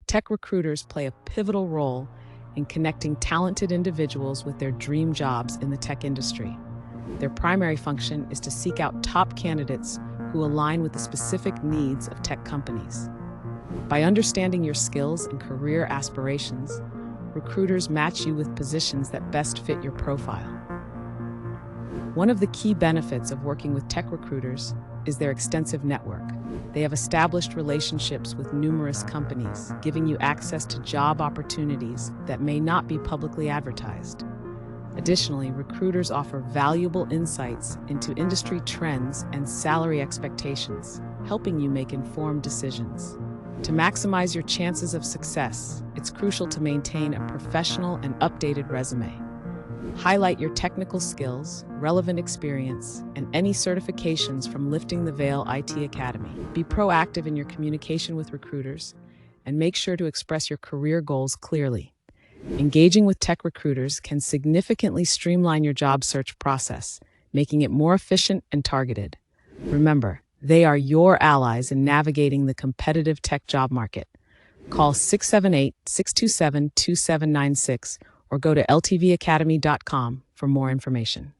Tech recruiters play a pivotal role in connecting talented individuals with their dream jobs in the tech industry. Their primary function is to seek out top candidates who align with the specific needs of tech companies. By understanding your skills and career aspirations, recruiters match you with positions that best fit your profile. One of the key benefits of working with tech recruiters is their extensive network. They have established relationships with numerous companies, giving you access to job opportunities that may not be publicly advertised. Additionally, recruiters offer valuable insights into industry trends and salary expectations, helping you make informed decisions. To maximize your chances of success, it's crucial to maintain a professional and updated resume. Highlight your technical skills, relevant experience, and any certifications from Lifting the Veil IT Academy. Be proactive in your communication with recruiters, and make sure to express your career goals clearly. Engaging with tech recruiters can significantly streamline your job search process, making it more efficient and targeted. Remember, they are your allies in navigating the competitive tech job market. Call 678-627-2796 or go to ltvacademy.com for more information.